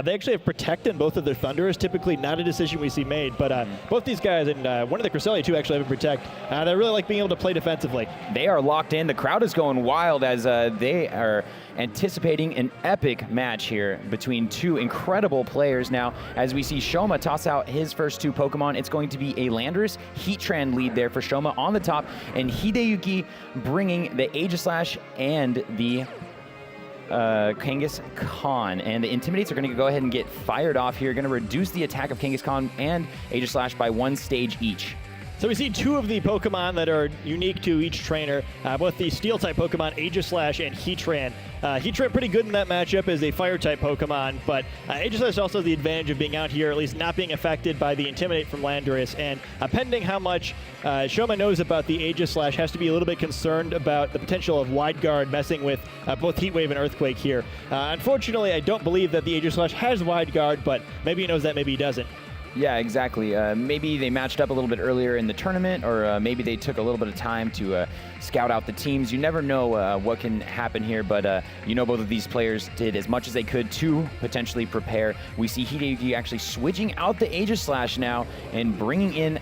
They actually have Protect in both of their Thunders, typically not a decision we see made, but both these guys, and one of the Cresselia too actually have a Protect. They really like being able to play defensively. They are locked in. The crowd is going wild as they are anticipating an epic match here between two incredible players. Now, as we see Shoma toss out his first two Pokemon, it's going to be a Landorus Heatran lead there for Shoma on the top, and Hideyuki bringing the Aegislash and the Kangaskhan, and the Intimidates are going to go ahead and get fired off here. Going to reduce the attack of Kangaskhan and Aegislash by 1 stage each. So we see two of the Pokemon that are unique to each trainer, both the Steel-type Pokemon, Aegislash and Heatran. Heatran pretty good in that matchup as a Fire-type Pokemon, but Aegislash also has the advantage of being out here, at least not being affected by the Intimidate from Landorus, and pending how much Shoma knows about the Aegislash, has to be a little bit concerned about the potential of Wide Guard messing with both Heat Wave and Earthquake here. Unfortunately, I don't believe that the Aegislash has Wide Guard, but maybe he knows that, maybe he doesn't. Yeah, exactly. Maybe they matched up a little bit earlier in the tournament, or maybe they took a little bit of time to scout out the teams. You never know what can happen here, but you know both of these players did as much as they could to potentially prepare. We see Hideyuki actually switching out the Aegislash now and bringing in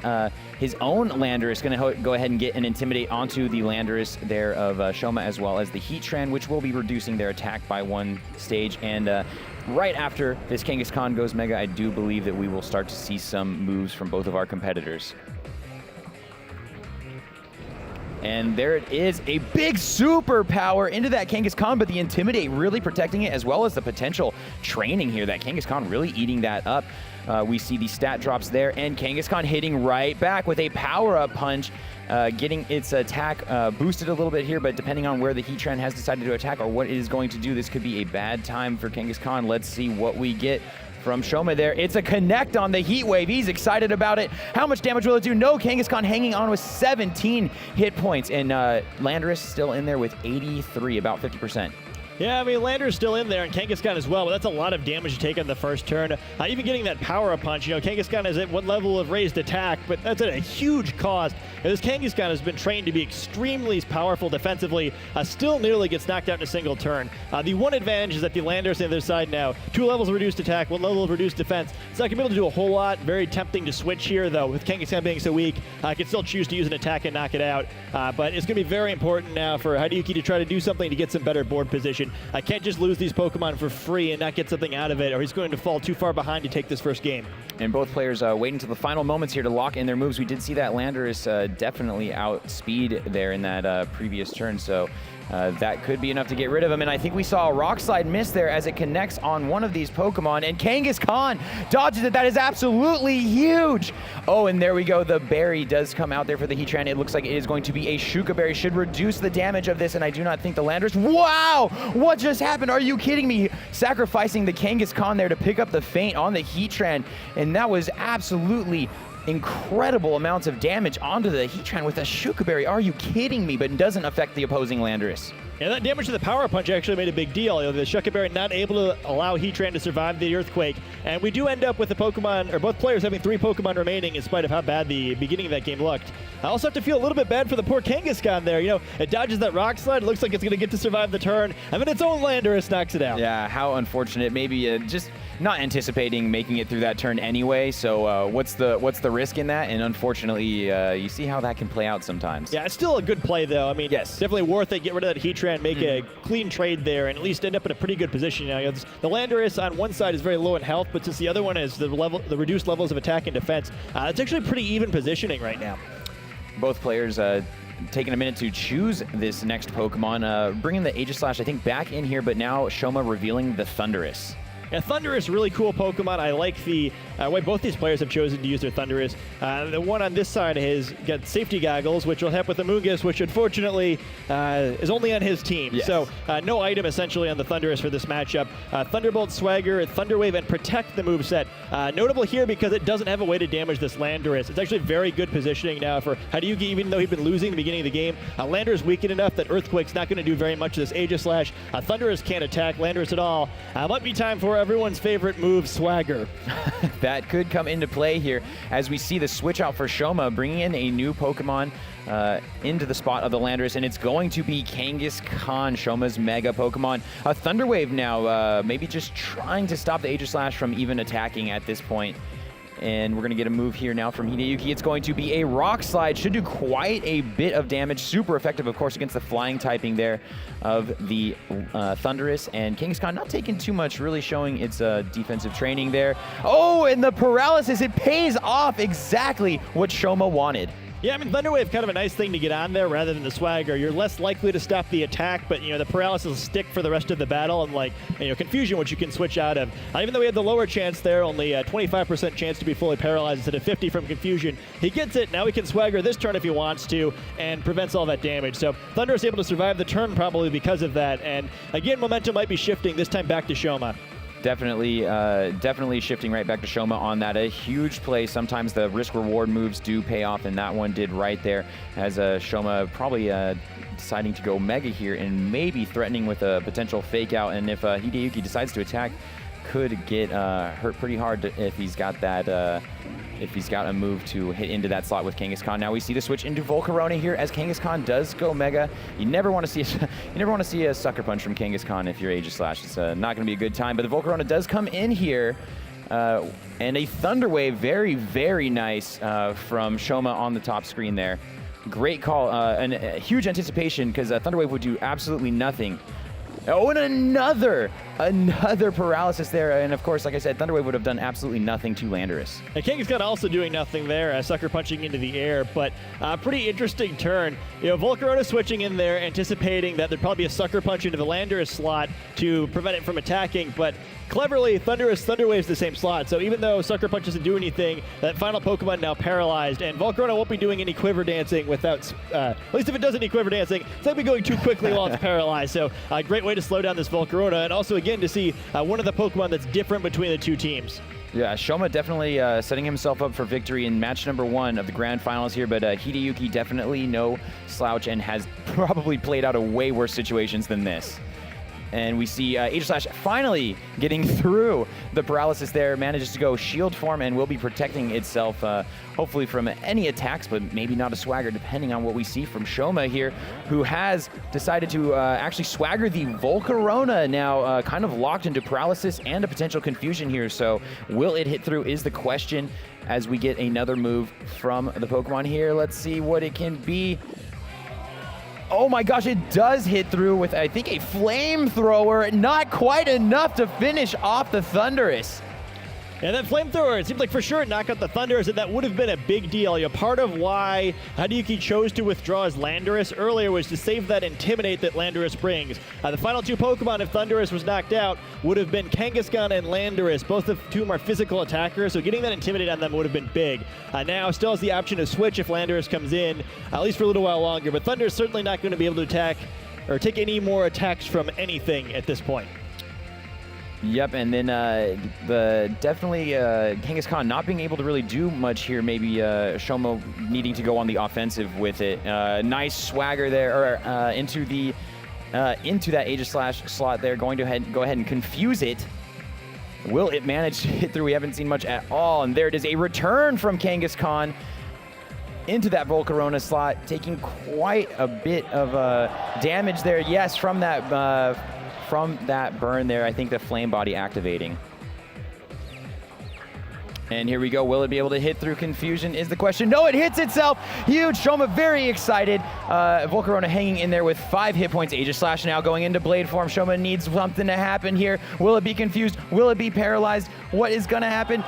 his own Landorus. Going to go ahead and get an Intimidate onto the Landorus there of Shoma, as well as the Heatran, which will be reducing their attack by 1 stage. And right after this Kangaskhan goes Mega, I do believe that we will start to see some moves from both of our competitors. And there it is, a big superpower into that Kangaskhan, but the Intimidate really protecting it, as well as the potential training here. That Kangaskhan really eating that up. We see the stat drops there, and Kangaskhan hitting right back with a power-up punch, getting its attack boosted a little bit here, but depending on where the Heatran has decided to attack or what it is going to do, this could be a bad time for Kangaskhan. Let's see what we get from Shoma there. It's a connect on the Heat Wave. He's excited about it. How much damage will it do? No, Kangaskhan hanging on with 17 hit points, and Landorus still in there with 83, about 50%. Yeah, I mean, Lander's still in there, and Kangaskhan as well, but that's a lot of damage to take on the first turn. Even getting that power-up punch, you know, Kangaskhan is at one level of raised attack, but that's at a huge cost. And this Kangaskhan has been trained to be extremely powerful defensively, still nearly gets knocked out in a single turn. The one advantage is that the Landorus on the other side now, 2 levels of reduced attack, 1 level of reduced defense. It's not going to be able to do a whole lot. Very tempting to switch here, though, with Kangaskhan being so weak. I can still choose to use an attack and knock it out, but it's going to be very important now for Hideyuki to try to do something to get some better board position. I can't just lose these Pokemon for free and not get something out of it, or he's going to fall too far behind to take this first game. And both players waiting until the final moments here to lock in their moves. We did see that Landorus definitely outspeed there in that previous turn, so that could be enough to get rid of him. And I think we saw a Rock Slide miss there as it connects on one of these Pokemon, and Kangaskhan dodges it. That is absolutely huge. Oh, and there we go. The berry does come out there for the Heatran. It looks like it is going to be a Shuka Berry. Should reduce the damage of this, and I do not think the Landorus... Wow! What just happened? Are you kidding me? Sacrificing the Kangaskhan there to pick up the feint on the Heatran, and that was absolutely incredible amounts of damage onto the Heatran with a Shuka Berry. Are you kidding me? But it doesn't affect the opposing Landorus. Yeah, that damage to the power punch actually made a big deal. You know, the Shuka Berry not able to allow Heatran to survive the Earthquake. And we do end up with the Pokemon, or both players having 3 Pokemon remaining in spite of how bad the beginning of that game looked. I also have to feel a little bit bad for the poor Kangaskhan there. You know, it dodges that Rock Slide. It looks like it's going to get to survive the turn. And then its own Landorus knocks it out. Yeah, how unfortunate. Maybe just not anticipating making it through that turn anyway. So what's the risk in that? And unfortunately, you see how that can play out sometimes. Yeah, it's still a good play, though. I mean, yes, definitely worth it. Get rid of that Heatran, make a clean trade there, and at least end up in a pretty good position. You know, the Landorus on one side is very low in health, but since the other one has the reduced levels of attack and defense, it's actually pretty even positioning right now. Both players taking a minute to choose this next Pokemon, bringing the Aegislash, I think, back in here, but now Shoma revealing the Thundurus. Yeah, Thundurus, really cool Pokemon. I like the way both these players have chosen to use their Thundurus. The one on this side has got safety goggles, which will help with the Mungus, which unfortunately is only on his team. Yes. So no item essentially on the Thundurus for this matchup. Thunderbolt, Swagger, Thunder Wave, and Protect the moveset. Notable here because it doesn't have a way to damage this Landorus. It's actually very good positioning now for Hideyuki, even though he'd been losing at the beginning of the game. Landorus weakened enough that Earthquake's not going to do very much to this Aegislash. Thundurus can't attack Landorus at all. Might be time for or everyone's favorite move, Swagger. That could come into play here as we see the switch out for Shoma, bringing in a new Pokemon into the spot of the Landorus, and it's going to be Kangaskhan, Shoma's mega Pokemon. A Thunder Wave now, maybe just trying to stop the Aegislash from even attacking at this point. And we're going to get a move here now from Hideyuki. It's going to be a Rock Slide. Should do quite a bit of damage. Super effective, of course, against the flying typing there of the Thundurus. And Kangaskhan not taking too much, really showing its defensive training there. Oh, and the paralysis. It pays off exactly what Shoma wanted. Yeah, I mean, Thunder Wave, kind of a nice thing to get on there rather than the Swagger. You're less likely to stop the attack, but, you know, the paralysis will stick for the rest of the battle, and, like, you know, Confusion, which you can switch out of. Even though we had the lower chance there, only a 25% chance to be fully paralyzed instead of 50 from Confusion. He gets it. Now he can Swagger this turn if he wants to and prevents all that damage. So Thunder is able to survive the turn probably because of that. And, again, momentum might be shifting, this time back to Shoma. Definitely shifting right back to Shoma on that. A huge play. Sometimes the risk-reward moves do pay off, and that one did right there as Shoma probably deciding to go Mega here and maybe threatening with a potential fake out. And if Hideyuki decides to attack, could get hurt pretty hard if he's got that. If he's got a move to hit into that slot with Kangaskhan. Now we see the switch into Volcarona here as Kangaskhan does go Mega. You never want to see a Sucker Punch from Kangaskhan if you're Aegislash. It's not going to be a good time. But the Volcarona does come in here, and a Thunder Wave, very, very nice from Shoma on the top screen there. Great call, and huge anticipation because Thunder Wave would do absolutely nothing. Oh, and another paralysis there. And of course, like I said, Thunder Wave would have done absolutely nothing to Landorus. And Kangaskhan also doing nothing there, Sucker Punching into the air, but pretty interesting turn. You know, Volcarona switching in there, anticipating that there'd probably be a Sucker Punch into the Landorus slot to prevent it from attacking, but cleverly, Thunder Wave's the same slot, so even though Sucker Punch doesn't do anything, that final Pokemon now paralyzed, and Volcarona won't be doing any Quiver Dancing without, at least if it does any Quiver Dancing, it's not be going too quickly while it's paralyzed, so a great way to slow down this Volcarona, and also again to see one of the Pokemon that's different between the two teams. Yeah, Shoma definitely setting himself up for victory in match number 1 of the grand finals here, but Hideyuki definitely no slouch and has probably played out a way worse situations than this. And we see Aegislash finally getting through the paralysis there, manages to go shield form and will be protecting itself, hopefully from any attacks, but maybe not a Swagger, depending on what we see from Shoma here, who has decided to actually Swagger the Volcarona, now kind of locked into paralysis and a potential confusion here. So will it hit through is the question as we get another move from the Pokemon here. Let's see what it can be. Oh my gosh, it does hit through with, I think, a flamethrower. Not quite enough to finish off the Thundurus. And that flamethrower, it seems like for sure it knocked out the Thundurus, and that would have been a big deal. You know, part of why Hideyuki chose to withdraw his Landorus earlier was to save that Intimidate that Landorus brings. The final two Pokemon, if Thundurus was knocked out, would have been Kangaskhan and Landorus. Both of them are physical attackers, so getting that Intimidate on them would have been big. Now still has the option to switch if Landorus comes in, at least for a little while longer, but Thundurus certainly not going to be able to attack or take any more attacks from anything at this point. Yep, and then definitely Kangaskhan not being able to really do much here. Maybe Shoma needing to go on the offensive with it. Nice Swagger there, or into that Aegislash slot there. Going to go ahead and confuse it. Will it manage to hit through? We haven't seen much at all, and there it is, a return from Kangaskhan into that Volcarona slot, taking quite a bit of damage there. Yes, from that burn there, I think the Flame Body activating. And here we go. Will it be able to hit through Confusion is the question. No, it hits itself. Huge. Shoma very excited. Volcarona hanging in there with 5 hit points. Aegislash now going into Blade form. Shoma needs something to happen here. Will it be confused? Will it be paralyzed? What is going to happen?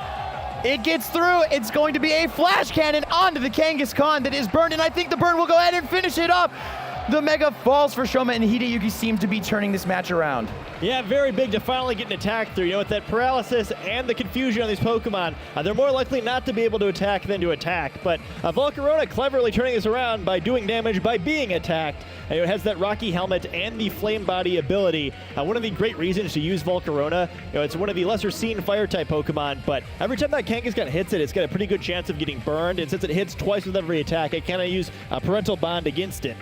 It gets through. It's going to be a Flash Cannon onto the Kangaskhan that is burned, and I think the burn will go ahead and finish it off. The Mega falls for Shoma, and Hideyuki seem to be turning this match around. Yeah, very big to finally get an attack through. You know, with that paralysis and the confusion on these Pokemon, they're more likely not to be able to attack than to attack. But Volcarona cleverly turning this around by doing damage by being attacked. It has that Rocky Helmet and the Flame Body ability. One of the great reasons to use Volcarona, you know, it's one of the lesser seen Fire-type Pokemon, but every time that Kangaskhan hits it, it's got a pretty good chance of getting burned. And since it hits twice with every attack, it kind of use a Parental Bond against it.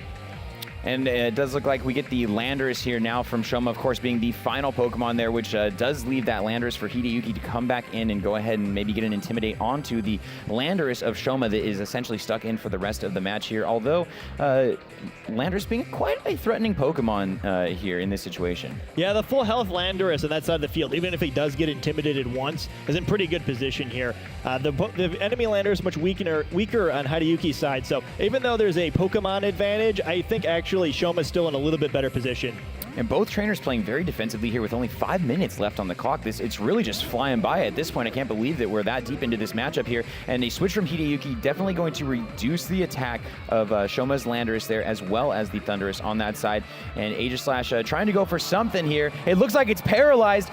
And it does look like we get the Landorus here now from Shoma, of course, being the final Pokemon there, which does leave that Landorus for Hideyuki to come back in and go ahead and maybe get an Intimidate onto the Landorus of Shoma that is essentially stuck in for the rest of the match here. Although Landorus being quite a threatening Pokemon here in this situation. Yeah, the full health Landorus on that side of the field, even if he does get intimidated once, is in pretty good position here. The enemy Landorus much weaker on Hideyuki's side, so even though there's a Pokemon advantage, I think actually Shoma's still in a little bit better position. And both trainers playing very defensively here with only 5 minutes left on the clock. It's really just flying by at this point. I can't believe that we're that deep into this matchup here. And a switch from Hideyuki definitely going to reduce the attack of Shoma's Landorus there, as well as the Thundurus on that side. And Aegislash trying to go for something here. It looks like it's paralyzed.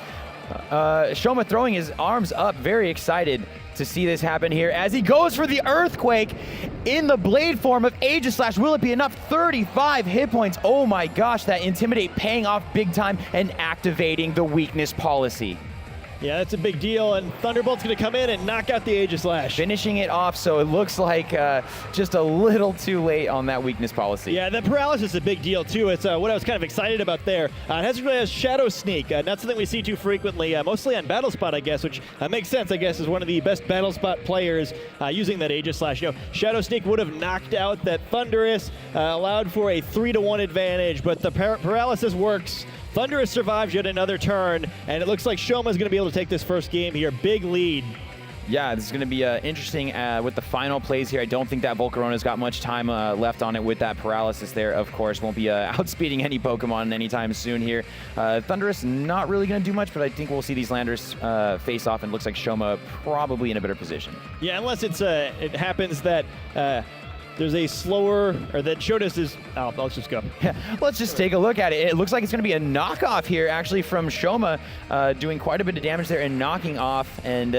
Shoma throwing his arms up, very excited to see this happen here as he goes for the Earthquake in the blade form of Aegislash. Will it be enough? 35 hit points. Oh my gosh, that Intimidate paying off big time and activating the weakness policy. Yeah, that's a big deal, and Thunderbolt's going to come in and knock out the Aegislash. Finishing it off, so it looks like just a little too late on that weakness policy. Yeah, the paralysis is a big deal, too. It's what I was kind of excited about there. It has Shadow Sneak, not something we see too frequently, mostly on Battle Spot, I guess, which makes sense, I guess, as one of the best Battle Spot players using that Aegislash. You know, Shadow Sneak would have knocked out that Thundurus, allowed for a 3-to-1 advantage, but the paralysis works. Thundurus survives yet another turn, and it looks like Shoma's going to be able to take this first game here. Big lead. Yeah, this is going to be interesting with the final plays here. I don't think that Volcarona's got much time left on it with that paralysis there, of course. Won't be outspeeding any Pokemon anytime soon here. Thundurus not really going to do much, but I think we'll see these Landers face off, and looks like Shoma probably in a better position. Yeah, unless it happens that there's a slower, or that Shodas is, let's just go. Yeah, let's just take a look at it. It looks like it's going to be a knockoff here, actually, from Shoma, doing quite a bit of damage there and knocking off an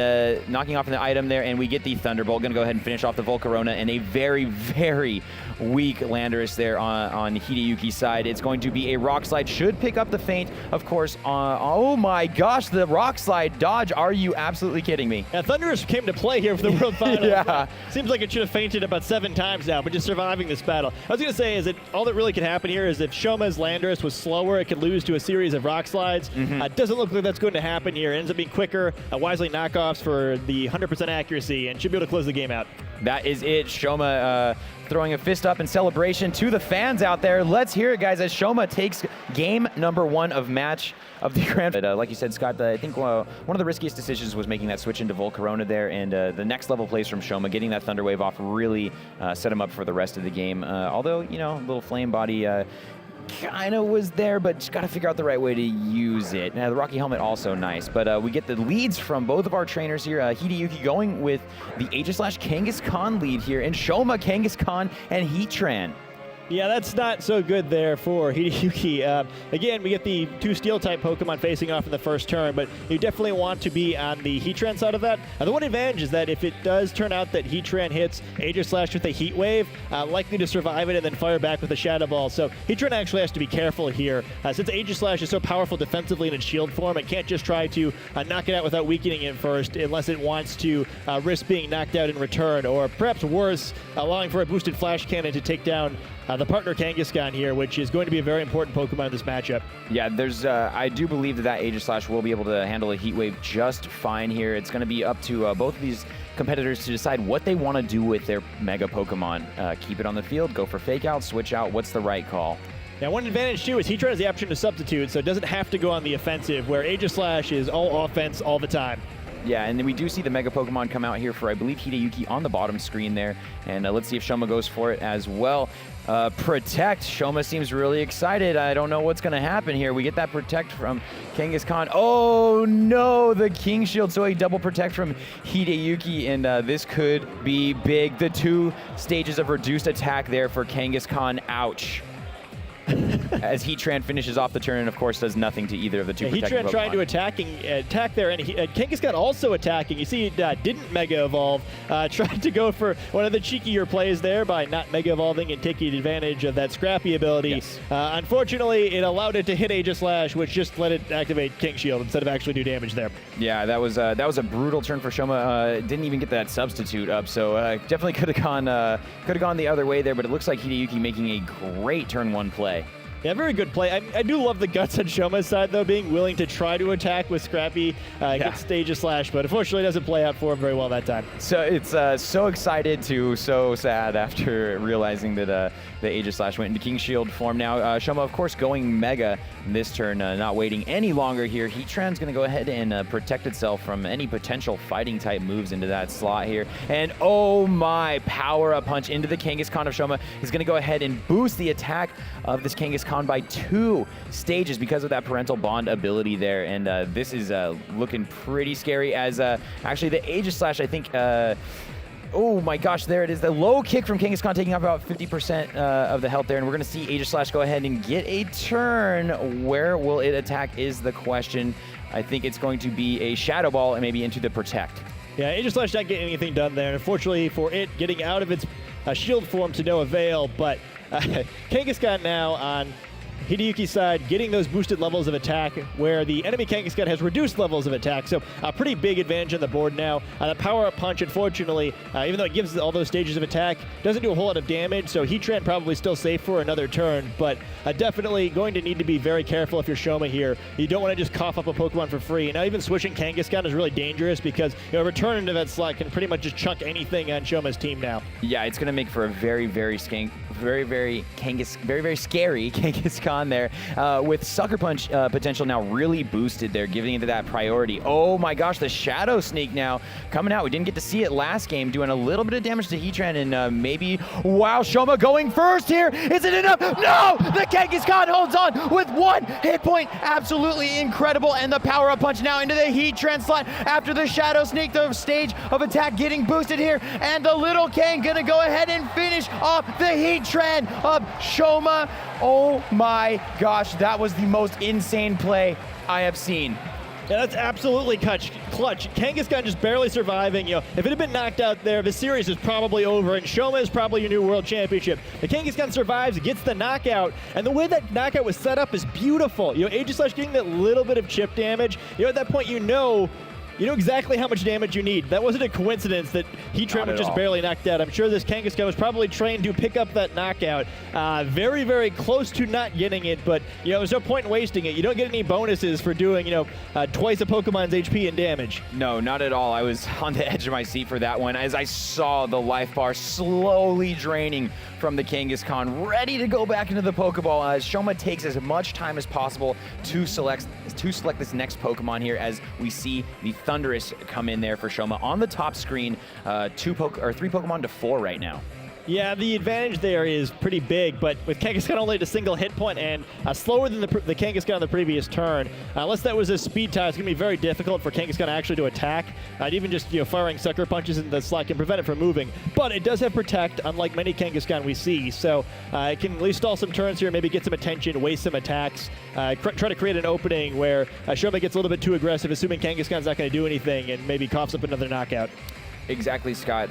item there, and we get the Thunderbolt. Going to go ahead and finish off the Volcarona, and a very, very weak Landorus there on Hideyuki's side. It's going to be a Rock Slide. Should pick up the feint, of course. Oh my gosh, the Rock Slide dodge. Are you absolutely kidding me? Yeah, Thundurus came to play here for the World Final. Yeah. Seems like it should have fainted about 7 times now, but just surviving this battle. I was going to say is that all that really could happen here is if Shoma's Landorus was slower, it could lose to a series of Rock Slides. Doesn't look like that's going to happen here. It ends up being quicker, wisely knockoffs for the 100% accuracy, and should be able to close the game out. That is it. Shoma throwing a fist up in celebration to the fans out there. Let's hear it, guys, as Shoma takes game number 1 of match of the Grand. Like you said, Scott, I think one of the riskiest decisions was making that switch into Volcarona there, and the next level plays from Shoma, getting that Thunder Wave off really set him up for the rest of the game. Although, you know, little Flame Body kind of was there, but just got to figure out the right way to use it. Now, the Rocky Helmet also nice, but we get the leads from both of our trainers here. Hideyuki going with the Aegislash Kangaskhan lead here, and Shoma, Kangaskhan, and Heatran. Yeah, that's not so good there for Hideyuki. Again, we get the 2 Steel-type Pokemon facing off in the first turn, but you definitely want to be on the Heatran side of that. The one advantage is that if it does turn out that Heatran hits Aegislash with a Heat Wave, likely to survive it and then fire back with a Shadow Ball. So Heatran actually has to be careful here. Since Aegislash is so powerful defensively in its shield form, it can't just try to knock it out without weakening it first, unless it wants to risk being knocked out in return, or perhaps worse, allowing for a boosted Flash Cannon to take down the partner Kangaskhan here, which is going to be a very important Pokemon in this matchup. Yeah, there's. I do believe that Aegislash will be able to handle a Heat Wave just fine here. It's going to be up to both of these competitors to decide what they want to do with their Mega Pokemon. Keep it on the field, go for Fake Out, switch out. What's the right call? Now, one advantage, too, is Heatran has the option to substitute, so it doesn't have to go on the offensive, where Aegislash is all offense all the time. Yeah, and then we do see the Mega Pokemon come out here for, I believe, Hideyuki on the bottom screen there. And let's see if Shoma goes for it as well. Protect. Shoma seems really excited. I don't know what's going to happen here. We get that Protect from Kangaskhan. Oh, no, the King Shield. So a double Protect from Hideyuki, and this could be big. The 2 stages of reduced attack there for Kangaskhan. Ouch. as Heatran finishes off the turn and, of course, does nothing to either of the two protecting Heatran Pokemon. trying to attack there, and Kangaskhan also attacking. You see, didn't Mega Evolve. Tried to go for one of the cheekier plays there by not Mega Evolving and taking advantage of that Scrappy ability. Yes. Unfortunately, it allowed it to hit Aegislash, which just let it activate King Shield instead of actually do damage there. Yeah, that was a brutal turn for Shoma. Didn't even get that substitute up, so definitely could have gone the other way there. But it looks like Hideyuki making a great turn 1 play. Yeah, very good play. I do love the guts on Shoma's side, though, being willing to try to attack with Scrappy against Aegislash, but unfortunately it doesn't play out for him very well that time. So it's so excited to so sad after realizing that the Aegislash went into King Shield form now. Shoma, of course, going Mega this turn, not waiting any longer here. Heatran's going to go ahead and protect itself from any potential fighting-type moves into that slot here. And oh my, Power-Up Punch into the Kangaskhan of Shoma is going to go ahead and boost the attack of this Kangaskhan by 2 stages because of that parental bond ability there, and this is looking pretty scary as actually the Aegislash, I think, oh my gosh, there it is. The low kick from Kangaskhan taking up about 50% of the health there, and we're going to see Aegislash go ahead and get a turn. Where will it attack is the question. I think it's going to be a Shadow Ball and maybe into the Protect. Yeah, Aegislash not getting anything done there. Unfortunately for it, getting out of its shield form to no avail, but Kangaskhan now on Hideyuki's side, getting those boosted levels of attack where the enemy Kangaskhan has reduced levels of attack. So a pretty big advantage on the board now. The Power-Up Punch, unfortunately, even though it gives all those stages of attack, doesn't do a whole lot of damage. So Heatran probably still safe for another turn, but definitely going to need to be very careful if you're Shoma here. You don't want to just cough up a Pokemon for free. And now even switching Kangaskhan is really dangerous because return into that slot can pretty much just chunk anything on Shoma's team now. Yeah, it's going to make for a very scary Kangaskhan there, with Sucker Punch potential now really boosted there, giving it that priority. Oh my gosh, the Shadow Sneak now coming out. We didn't get to see it last game, doing a little bit of damage to Heatran, and maybe, wow, Shoma going first here. Is it enough? No! The Kangaskhan holds on with 1 hit point. Absolutely incredible, and the Power-Up Punch now into the Heatran slot after the Shadow Sneak, the stage of attack getting boosted here, and the little Kang gonna go ahead and finish off the Heatran of Shoma. Oh my gosh, that was the most insane play I have seen. Yeah, that's absolutely clutch. Kangaskhan just barely surviving. If it had been knocked out there, the series is probably over, and Shoma is probably your new world championship. The Kangaskhan survives, gets the knockout, and the way that knockout was set up is beautiful. Aegislash getting that little bit of chip damage. At that point, you know exactly how much damage you need. That wasn't a coincidence that Heatran was just barely knocked out. I'm sure this Kangaskhan was probably trained to pick up that knockout. Very close to not getting it, but there's no point in wasting it. You don't get any bonuses for doing twice a Pokemon's HP and damage. No, not at all. I was on the edge of my seat for that one as I saw the life bar slowly draining from the Kangaskhan, ready to go back into the Pokeball as Shoma takes as much time as possible to select this next Pokemon here, as we see the Thundurus come in there for Shoma on the top screen. 3 Pokemon to 4 right now. Yeah, the advantage there is pretty big, but with Kangaskhan only at a single hit point and slower than the Kangaskhan on the previous turn, unless that was a speed tie, it's going to be very difficult for Kangaskhan actually to attack. Even just firing Sucker Punches in the slot can prevent it from moving. But it does have Protect, unlike many Kangaskhan we see, so it can at least stall some turns here, maybe get some attention, waste some attacks, try to create an opening where Shoma gets a little bit too aggressive, assuming Kangaskhan's not going to do anything, and maybe coughs up another knockout. Exactly, Scott.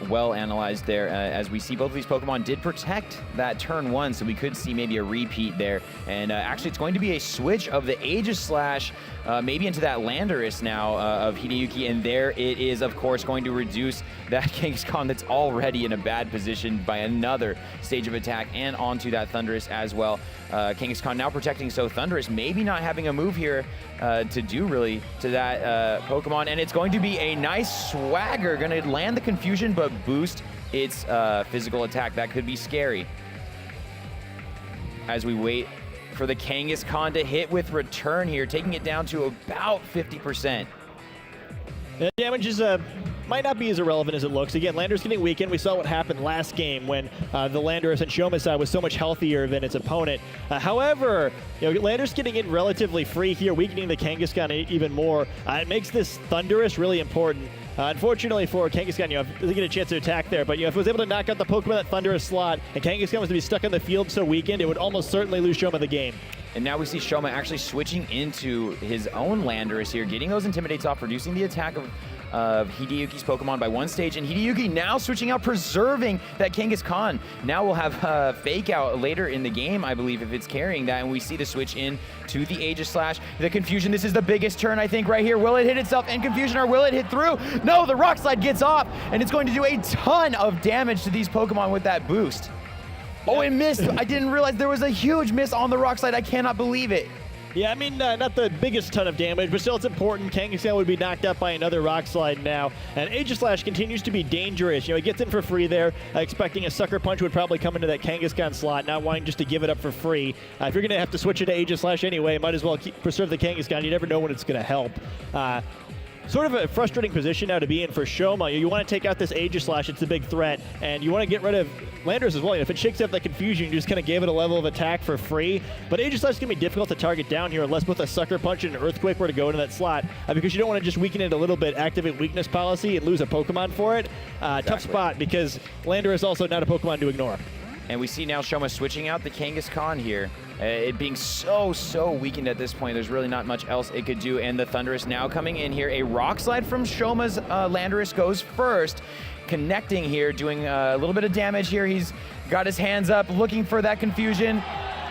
Well analyzed there. As we see, both of these Pokemon did protect that turn 1, so we could see maybe a repeat there. And actually, it's going to be a switch of the Aegislash maybe into that Landorus now of Hideyuki, and there it is, of course, going to reduce that Kangaskhan that's already in a bad position by another stage of attack, and onto that Thundurus as well. Kangaskhan now protecting, so Thundurus maybe not having a move here to do really to that Pokemon, and it's going to be a nice swagger, going to land the confusion but boost its physical attack. That could be scary as we wait for the Kangaskhan to hit with return here, taking it down to about 50%. The damage is might not be as irrelevant as it looks. Again, Landorus getting weakened. We saw what happened last game when the Landorus and Shoma side was so much healthier than its opponent. However, Landorus getting in relatively free here, weakening the Kangaskhan even more. It makes this Thundurus really important. Unfortunately for Kangaskhan, doesn't get a chance to attack there, but if it was able to knock out the Pokemon that Thundurus slot, and Kangaskhan was to be stuck on the field so weakened, it would almost certainly lose Shoma the game. And now we see Shoma actually switching into his own Landorus here, getting those Intimidates off, reducing the attack of Hideyuki's Pokemon by 1 stage, and Hideyuki now switching out, preserving that Kangaskhan. Now we'll have Fake Out later in the game, I believe, if it's carrying that, and we see the switch in to the Aegislash. The Confusion, this is the biggest turn, I think, right here. Will it hit itself in Confusion, or will it hit through? No, the Rock Slide gets off, and it's going to do a ton of damage to these Pokemon with that boost. Oh, it missed. I didn't realize there was a huge miss on the Rock Slide. I cannot believe it. Yeah, I mean, not the biggest ton of damage, but still it's important. Kangaskhan would be knocked out by another Rock Slide now. And Aegislash continues to be dangerous. He gets in for free there, expecting a Sucker Punch would probably come into that Kangaskhan slot, not wanting just to give it up for free. If you're going to have to switch it to Aegislash anyway, might as well preserve the Kangaskhan. You never know when it's going to help. Sort of a frustrating position now to be in for Shoma. You want to take out this Aegislash, it's a big threat, and you want to get rid of Landorus as well. If it shakes up that Confusion, you just kind of gave it a level of attack for free. But Aegislash is going to be difficult to target down here unless both a Sucker Punch and an Earthquake were to go into that slot, because you don't want to just weaken it a little bit, activate weakness policy, and lose a Pokemon for it. Exactly. Tough spot, because Landorus is also not a Pokemon to ignore. And we see now Shoma switching out the Kangaskhan here. It being so weakened at this point, there's really not much else it could do. And the Thundurus now coming in here. A Rock Slide from Shoma's Landorus goes first, connecting here, doing a little bit of damage here. He's got his hands up, looking for that Confusion.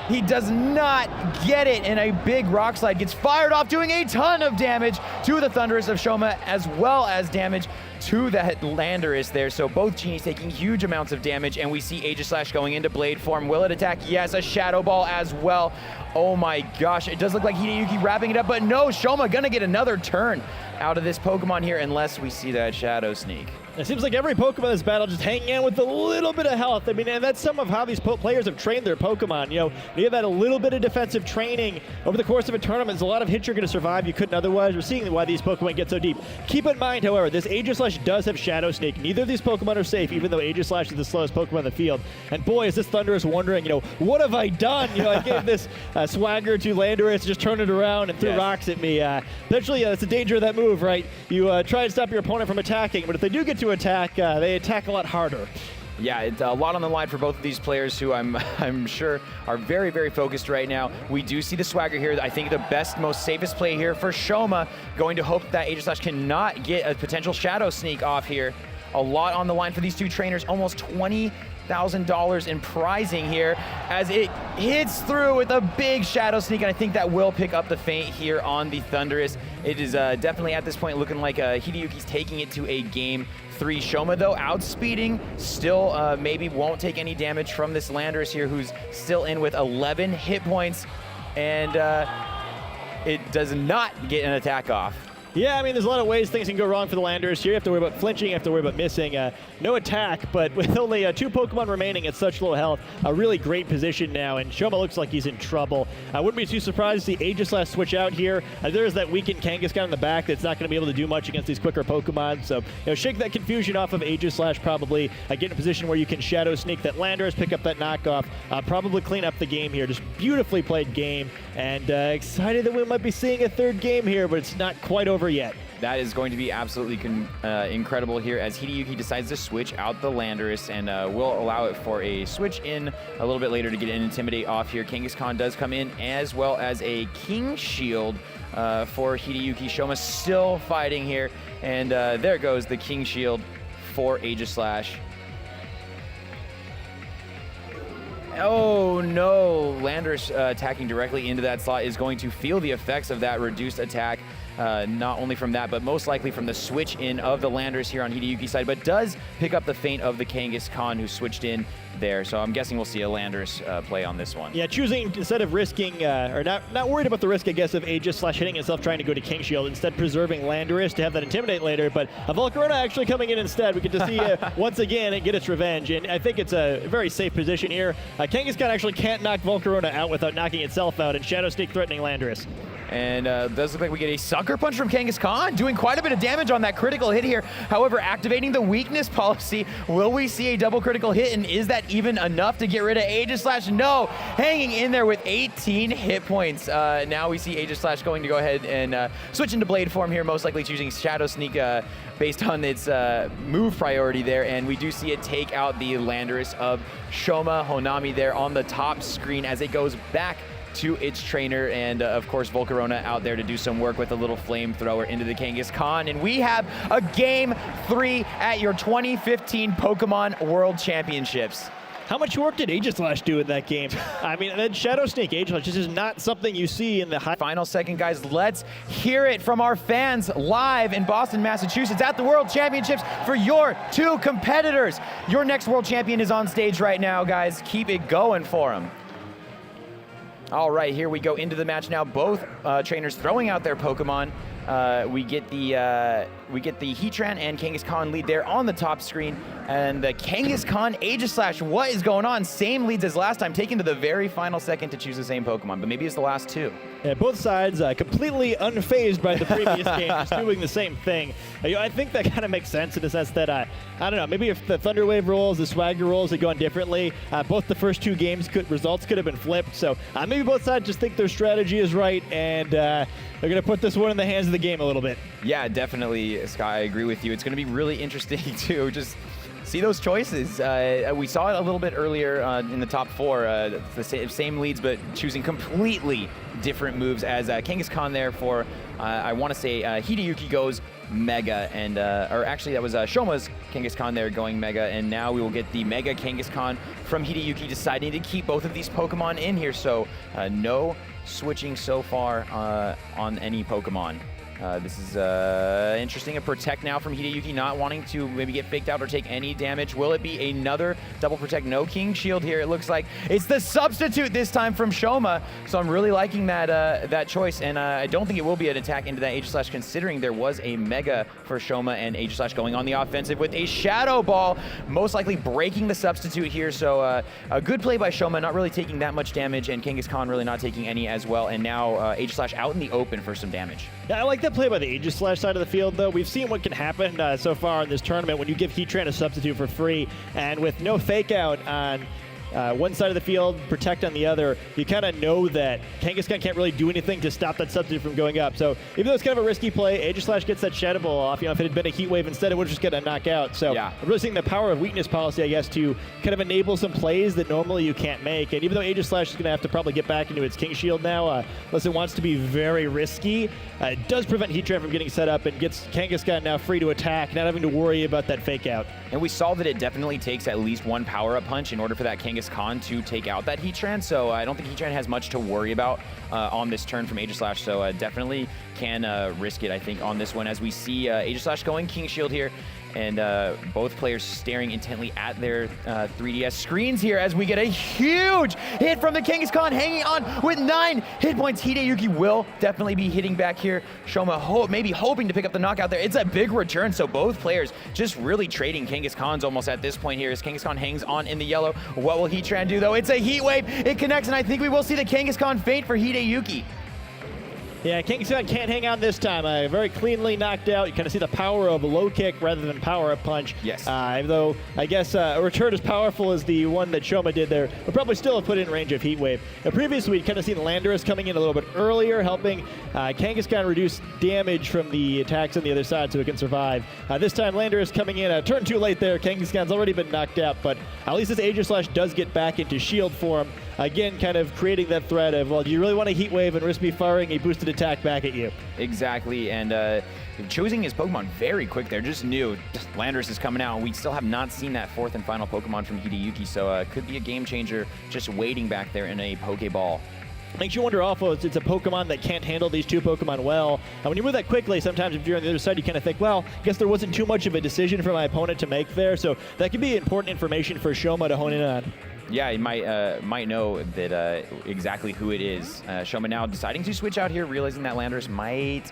He does not get it, and a big Rock Slide gets fired off, doing a ton of damage to the Thundurus of Shoma, as well as damage to that Landorus there. So both Genies taking huge amounts of damage, and we see Aegislash going into Blade form. Will it attack? Yes, a Shadow Ball as well. Oh my gosh, it does look like Hideyuki wrapping it up, but no, Shoma gonna get another turn out of this Pokemon here unless we see that Shadow Sneak. It seems like every Pokemon in this battle just hanging in with a little bit of health. I mean, and that's some of how these players have trained their Pokemon. You have had a little bit of defensive training over the course of a tournament. There's a lot of hits you're going to survive you couldn't otherwise. We're seeing why these Pokemon get so deep. Keep in mind, however, this Aegislash does have Shadow Sneak. Neither of these Pokemon are safe, even though Aegislash is the slowest Pokemon in the field. And boy, is this Thundurus wondering, what have I done? I gave this swagger to Landorus, just turned it around and threw rocks at me. Eventually, that's the danger of that move, right? You try to stop your opponent from attacking, but if they do get to attack, they attack a lot harder. Yeah, it's a lot on the line for both of these players who I'm sure are very focused right now. We do see the swagger here. I think the best, most safest play here for Shoma, going to hope that Aegislash cannot get a potential Shadow Sneak off here. A lot on the line for these two trainers, almost $20,000 in prizing here as it hits through with a big Shadow Sneak, and I think that will pick up the feint here on the Thundurus. It is definitely at this point looking like Hideyuki's taking it to a game 3. Shoma, though, outspeeding, still maybe won't take any damage from this Landorus here, who's still in with 11 hit points, and it does not get an attack off. Yeah, I mean, there's a lot of ways things can go wrong for the Landorus here. You have to worry about flinching, you have to worry about missing. No attack, but with only 2 Pokemon remaining at such low health, a really great position now, and Shoma looks like he's in trouble. I wouldn't be too surprised to see Aegislash switch out here. There's that weakened Kangaskhan in the back that's not going to be able to do much against these quicker Pokemon, so shake that Confusion off of Aegislash probably, get in a position where you can Shadow Sneak that Landorus, pick up that knockoff, probably clean up the game here. Just beautifully played game, and excited that we might be seeing a 3rd game here, but it's not quite over yet. That is going to be absolutely incredible here as Hideyuki decides to switch out the Landorus, and will allow it for a switch in a little bit later to get an Intimidate off here. Kangaskhan does come in, as well as a King Shield for Hideyuki. Shoma still fighting here, and there goes the King Shield for Aegislash. Oh no, Landorus attacking directly into that slot is going to feel the effects of that reduced attack. Not only from that, but most likely from the switch in of the Landorus here on Hideyuki's side, but does pick up the feint of the Kangaskhan who switched in there. So I'm guessing we'll see a Landorus play on this one. Yeah, choosing, instead of risking, or not worried about the risk, I guess, of Aegislash hitting itself trying to go to King Shield, instead preserving Landorus to have that Intimidate later, but Volcarona actually coming in instead. We get to see once again it get its revenge, and I think it's a very safe position here. Kangaskhan actually can't knock Volcarona out without knocking itself out, and Shadow Sneak threatening Landorus. And does look like we get a sucker punch from Kangaskhan, doing quite a bit of damage on that critical hit here. However, activating the weakness policy, will we see a double critical hit? And is that even enough to get rid of Aegislash? No, hanging in there with 18 hit points. Now we see Aegislash going to go ahead and switch into Blade form here, most likely choosing Shadow Sneak based on its move priority there. And we do see it take out the Landorus of Shoma Honami there on the top screen as it goes back to its trainer, and of course Volcarona out there to do some work with a little flamethrower into the Kangaskhan. And we have a Game 3 at your 2015 Pokemon World Championships. How much work did Aegislash do in that game? I mean, that Shadow Sneak Aegislash, this is not something you see in the high. Final second, guys. Let's hear it from our fans live in Boston, Massachusetts at the World Championships for your two competitors. Your next world champion is on stage right now, guys. Keep it going for him. All right, here we go into the match now. Both trainers throwing out their Pokemon. We get the Heatran and Kangaskhan lead there on the top screen, and the Kangaskhan Aegislash. What is going on? Same leads as last time, taken to the very final second to choose the same Pokemon, but maybe it's the last two. Yeah, both sides completely unfazed by the previous game, just doing the same thing. I think that kind of makes sense in the sense that, I don't know, maybe if the Thunder Wave rolls, the Swagger rolls had gone differently, both the first two games results could have been flipped. So maybe both sides just think their strategy is right, and they're going to put this one in the hands of the game a little bit. Yeah, definitely, Sky, I agree with you. It's going to be really interesting to just see those choices. We saw it a little bit earlier in the top four, the same leads, but choosing completely different moves as Kangaskhan there for, I want to say, Hideyuki goes Mega, and or actually that was Shoma's Kangaskhan there going Mega, and now we will get the Mega Kangaskhan from Hideyuki, deciding to keep both of these Pokemon in here, so no switching so far on any Pokemon. This is interesting. A Protect now from Hideyuki, not wanting to maybe get faked out or take any damage. Will it be another double Protect? No King Shield here. It looks like it's the substitute this time from Shoma. So I'm really liking that choice, and I don't think it will be an attack into that Aegislash, considering there was a Mega for Shoma, and Aegislash going on the offensive with a Shadow Ball, most likely breaking the substitute here. So a good play by Shoma, not really taking that much damage, and Kangaskhan really not taking any as well. And now Aegislash out in the open for some damage. Yeah, I like that play by the Aegislash side of the field, though. We've seen what can happen so far in this tournament when you give Heatran a substitute for free, and with no fake out on one side of the field, Protect on the other, you kind of know that Kangaskhan can't really do anything to stop that substitute from going up. So even though it's kind of a risky play, Aegislash gets that Shadow Ball off. You know, if it had been a Heat Wave instead, it would just get a knockout. So yeah. I'm really seeing the power of weakness policy, I guess, to kind of enable some plays that normally you can't make. And even though Aegislash is going to have to probably get back into its King Shield now, unless it wants to be very risky, it does prevent Heatran from getting set up and gets Kangaskhan now free to attack, not having to worry about that fake out. And we saw that it definitely takes at least one power-up punch in order for that Kangaskhan to take out that Heatran, so I don't think Heatran has much to worry about on this turn from Aegislash, so definitely can risk it, I think, on this one, as we see Aegislash going King Shield here, and both players staring intently at their 3DS screens here as we get a huge hit from the Kangaskhan, hanging on with 9 hit points. Hideyuki will definitely be hitting back here. Shoma maybe hoping to pick up the knockout there. It's a big return, so both players just really trading Kangaskhan's almost at this point here as Kangaskhan hangs on in the yellow. What will Heatran do, though? It's a Heat Wave. It connects, and I think we will see the Kangaskhan fate for Hideyuki. Yeah, Kangaskhan can't hang on this time. Very cleanly knocked out. You kind of see the power of a low kick rather than power-up punch. Yes. Though I guess a return as powerful as the one that Shoma did there would probably still have put it in range of Heat Wave. Previously, we'd kind of seen Landorus coming in a little bit earlier, helping Kangaskhan reduce damage from the attacks on the other side so it can survive. This time, Landorus coming in a turn too late there. Kangaskhan's already been knocked out, but at least this Aegislash does get back into shield form. Again, kind of creating that threat of, well, do you really want a Heat Wave and risk me firing a boosted attack back at you? Exactly, and choosing his Pokemon very quick there, just knew Landorus is coming out, and we still have not seen that fourth and final Pokemon from Hideyuki, so could be a game changer just waiting back there in a Pokeball. Makes you wonder also, it's a Pokemon that can't handle these two Pokemon well. And when you move that quickly, sometimes if you're on the other side, you kind of think, well, I guess there wasn't too much of a decision for my opponent to make there, so that could be important information for Shoma to hone in on. Yeah, he might know that exactly who it is. Shoma now deciding to switch out here, realizing that Landorus might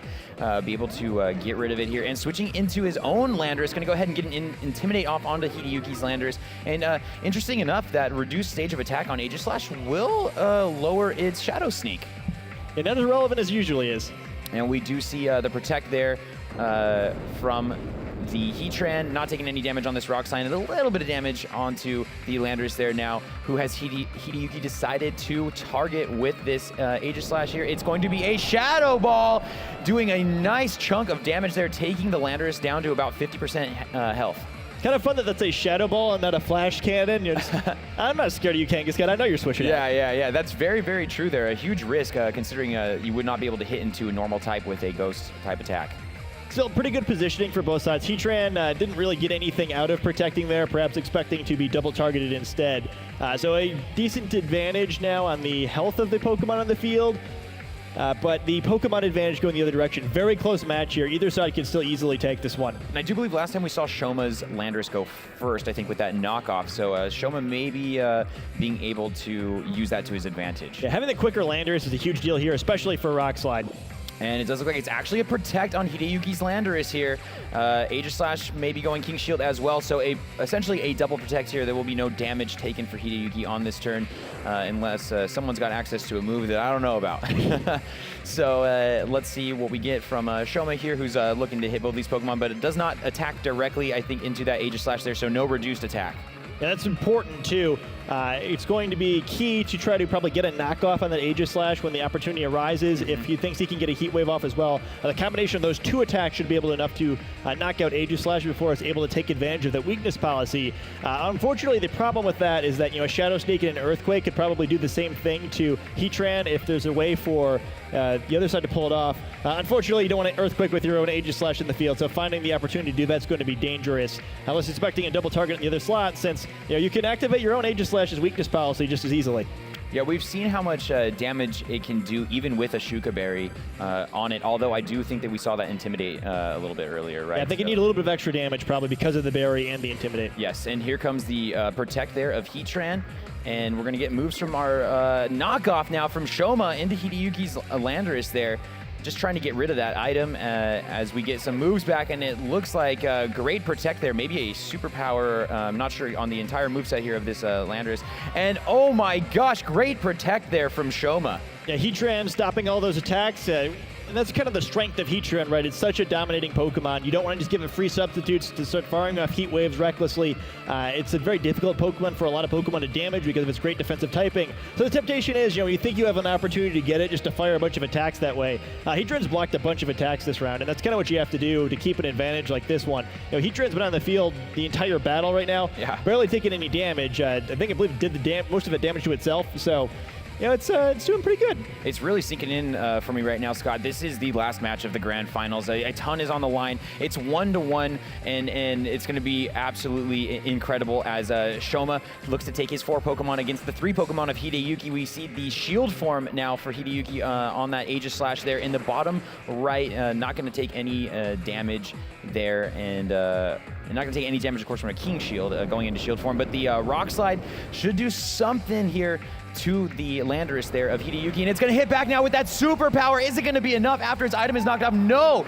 be able to get rid of it here, and switching into his own Landorus, going to go ahead and get an Intimidate off onto Hideyuki's Landorus. And interesting enough, that reduced stage of attack on Aegislash will lower its Shadow Sneak. And not as relevant as usually is. And we do see the Protect there from the Heatran, not taking any damage on this Rock Slide, and a little bit of damage onto the Landorus there now, who has Hideyuki decided to target with this Aegis Slash here. It's going to be a Shadow Ball, doing a nice chunk of damage there, taking the Landorus down to about 50% health. Kind of fun that that's a Shadow Ball and not a Flash Cannon. You're just, I'm not scared of you, Kangaskhan. I know you're switching out. Yeah. That's very, very true there. A huge risk, considering you would not be able to hit into a normal type with a Ghost type attack. Still pretty good positioning for both sides. Heatran didn't really get anything out of protecting there, perhaps expecting to be double targeted instead. So a decent advantage now on the health of the Pokemon on the field. But the Pokemon advantage going the other direction. Very close match here. Either side can still easily take this one. And I do believe last time we saw Shoma's Landorus go first, I think, with that knockoff. So Shoma may be being able to use that to his advantage. Yeah, having the quicker Landorus is a huge deal here, especially for Rock Slide. And it does look like it's actually a Protect on Hideyuki's Landorus here. Aegis Slash may be going King Shield as well, so essentially a double Protect here. There will be no damage taken for Hideyuki on this turn, unless someone's got access to a move that I don't know about. So let's see what we get from Shoma here, who's looking to hit both these Pokemon, but it does not attack directly, I think, into that Aegis Slash there, so no reduced attack. Yeah, that's important too. It's going to be key to try to probably get a knockoff on that Aegis Slash when the opportunity arises. If he thinks he can get a Heat Wave off as well, the combination of those two attacks should be able enough to knock out Aegis Slash before it's able to take advantage of that weakness policy. Unfortunately, the problem with that is that a Shadow Sneak and an Earthquake could probably do the same thing to Heatran if there's a way for the other side to pull it off. Unfortunately, you don't want an Earthquake with your own Aegis Slash in the field, so finding the opportunity to do that's going to be dangerous. Unless expecting a double target in the other slot, since you can activate your own Aegis Slash's weakness policy just as easily. Yeah, we've seen how much damage it can do even with a Shuka Berry on it, although I do think that we saw that Intimidate a little bit earlier, right? Yeah, I think you need a little bit of extra damage probably because of the Berry and the Intimidate. Yes, and here comes the Protect there of Heatran, and we're going to get moves from our knockoff now from Shoma into Hideyuki's Landorus there. Just trying to get rid of that item as we get some moves back, and it looks like great Protect there, maybe a superpower, I'm not sure on the entire moveset here of this Landorus. And oh my gosh, great Protect there from Shoma. Yeah, Heatran stopping all those attacks. And that's kind of the strength of Heatran, right? It's such a dominating Pokemon. You don't want to just give it free substitutes to start firing off Heat Waves recklessly. It's a very difficult Pokemon for a lot of Pokemon to damage because of its great defensive typing. So the temptation is, when you think you have an opportunity to get it, just to fire a bunch of attacks that way. Heatran's blocked a bunch of attacks this round, and that's kind of what you have to do to keep an advantage like this one. Heatran's been on the field the entire battle right now, barely taking any damage. I believe it did most of the damage to itself, so it's doing pretty good. It's really sinking in for me right now, Scott. This is the last match of the Grand Finals. A ton is on the line. It's 1-1, and it's going to be absolutely incredible as Shoma looks to take his 4 Pokemon against the 3 Pokemon of Hideyuki. We see the Shield form now for Hideyuki on that Aegis Slash there in the bottom right. Not going to take any damage there, and not going to take any damage, of course, from a King Shield going into Shield form. But the Rock Slide should do something here to the Landorus there of Hideyuki, and it's going to hit back now with that superpower. Is it going to be enough after its item is knocked off? No!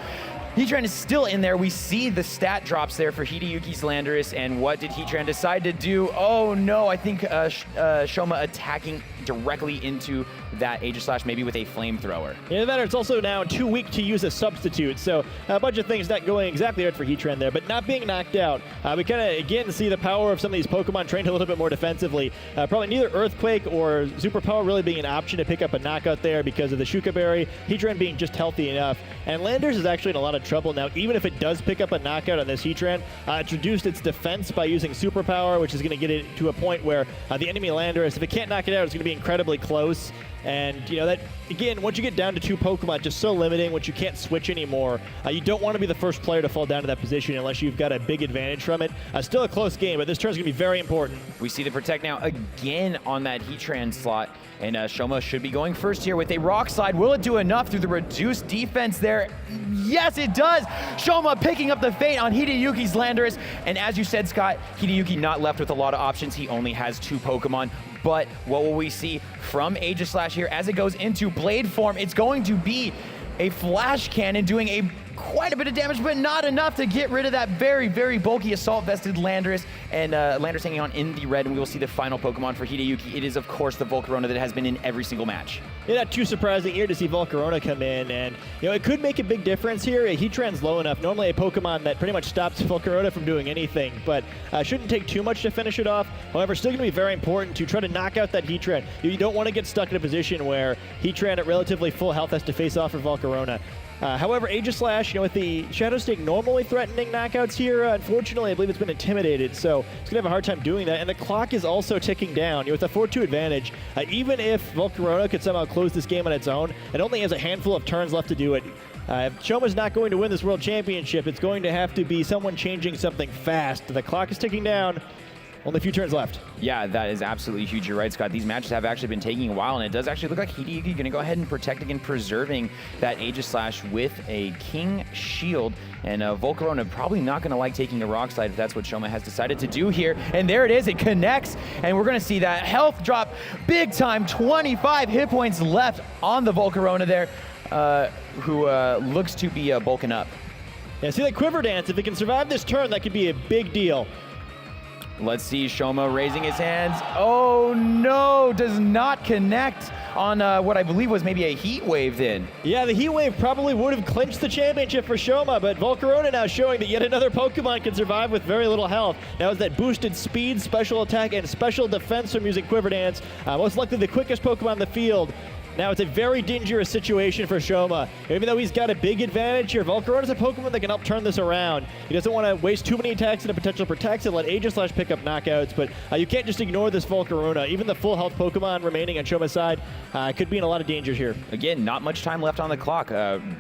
Heatran is still in there. We see the stat drops there for Hideyuki's Landorus, and what did Heatran decide to do? Oh no, I think Shoma attacking directly into that Aegis Slash, maybe with a flamethrower. Yeah, matter. It's also now too weak to use a substitute, so a bunch of things not going exactly right for Heatran there, but not being knocked out. We kind of, again, see the power of some of these Pokemon trained a little bit more defensively. Probably neither Earthquake or Superpower really being an option to pick up a knockout there because of the Shuka Berry, Heatran being just healthy enough. And Landorus is actually in a lot of trouble now. Even if it does pick up a knockout on this Heatran, it's reduced its defense by using Superpower, which is going to get it to a point where the enemy Landorus, if it can't knock it out, it's going to be incredibly close. And that, again, once you get down to 2 Pokemon, just so limiting, once you can't switch anymore, you don't want to be the first player to fall down to that position unless you've got a big advantage from it. Still a close game, but this turn's going to be very important. We see the Protect now again on that Heatran slot, and Shoma should be going first here with a Rock Slide. Will it do enough through the reduced defense there? Yes, it does! Shoma picking up the fate on Hideyuki's Landorus, and as you said, Scott, Hideyuki not left with a lot of options. He only has 2 Pokemon. But what will we see from Aegis Slash here as it goes into Blade form? It's going to be a Flash Cannon doing quite a bit of damage, but not enough to get rid of that very, very bulky Assault Vested Landorus. and Landorus hanging on in the red, and we will see the final Pokemon for Hideyuki. It is, of course, the Volcarona that has been in every single match. Yeah, not too surprising here to see Volcarona come in, and it could make a big difference here. Heatran's low enough. Normally a Pokemon that pretty much stops Volcarona from doing anything, but shouldn't take too much to finish it off. However, still going to be very important to try to knock out that Heatran. You don't want to get stuck in a position where Heatran at relatively full health has to face off for Volcarona. However, Aegislash, with the Shadow Stake normally threatening knockouts here, unfortunately, I believe it's been intimidated, so it's going to have a hard time doing that. And the clock is also ticking down. With a 4-2 advantage, even if Volcarona could somehow close this game on its own, it only has a handful of turns left to do it. If Shoma's not going to win this World Championship, it's going to have to be someone changing something fast. The clock is ticking down. Only a few turns left. Yeah, that is absolutely huge. You're right, Scott. These matches have actually been taking a while, and it does actually look like Hideyuki going to go ahead and protect again, preserving that Aegislash with a King Shield. And Volcarona probably not going to like taking a Rock Slide if that's what Shoma has decided to do here. And there it is. It connects, and we're going to see that health drop big time. 25 hit points left on the Volcarona there, who looks to be bulking up. Yeah, see that Quiver Dance. If it can survive this turn, that could be a big deal. Let's see Shoma raising his hands. Oh no, does not connect on what I believe was maybe a Heat Wave then. Yeah, the Heat Wave probably would have clinched the championship for Shoma, but Volcarona now showing that yet another Pokemon can survive with very little health. Now is that boosted speed, special attack, and special defense from using Quiver Dance. Most likely the quickest Pokemon in the field. Now it's a very dangerous situation for Shoma. Even though he's got a big advantage here, Volcarona's a Pokemon that can help turn this around. He doesn't want to waste too many attacks and a potential protects and let Aegislash pick up knockouts, but you can't just ignore this Volcarona. Even the full health Pokemon remaining on Shoma's side could be in a lot of danger here. Again, not much time left on the clock.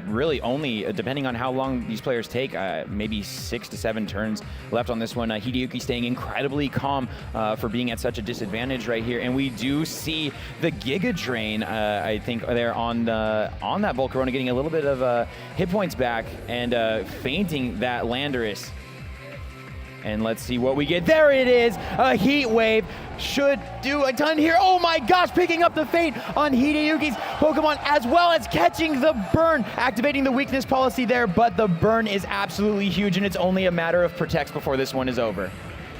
Really only, depending on how long these players take, maybe 6 to 7 turns left on this one. Hideyuki staying incredibly calm for being at such a disadvantage right here. And we do see the Giga Drain, I think, there on that Volcarona, getting a little bit of hit points back and fainting that Landorus. And let's see what we get. There it is, a Heat Wave. Should do a ton here. Oh my gosh, picking up the fate on Hideyuki's Pokemon, as well as catching the burn, activating the weakness policy there, but the burn is absolutely huge, and it's only a matter of protects before this one is over.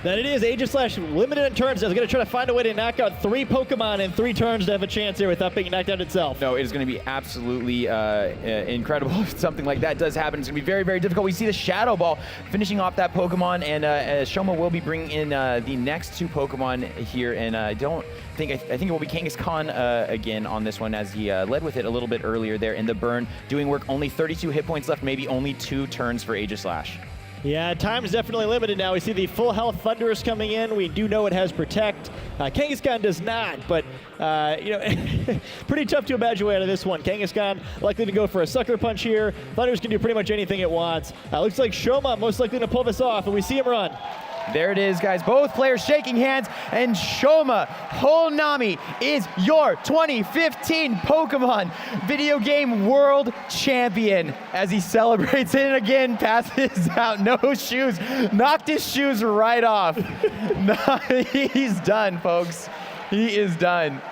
That it is. Aegislash limited in turns. It's going to try to find a way to knock out 3 Pokemon in 3 turns to have a chance here without being knocked out itself. No, it is going to be absolutely incredible if something like that does happen. It's going to be very, very difficult. We see the Shadow Ball finishing off that Pokemon, and Shoma will be bringing in the next 2 Pokemon here, and I think it will be Kangaskhan again on this one, as he led with it a little bit earlier there in the burn, doing work. Only 32 hit points left, maybe only 2 turns for Aegislash. Yeah, time is definitely limited now. We see the full health Thunderous coming in. We do know it has Protect. Kangaskhan does not, but pretty tough to imagine way out of this one. Kangaskhan likely to go for a Sucker Punch here. Thunderous can do pretty much anything it wants. Looks like Shoma most likely to pull this off, and we see him run. There it is, guys. Both players shaking hands, and Shoma Honami is your 2015 Pokemon Video Game World Champion. As he celebrates it again, passes out, no shoes, knocked his shoes right off. He's done, folks. He is done.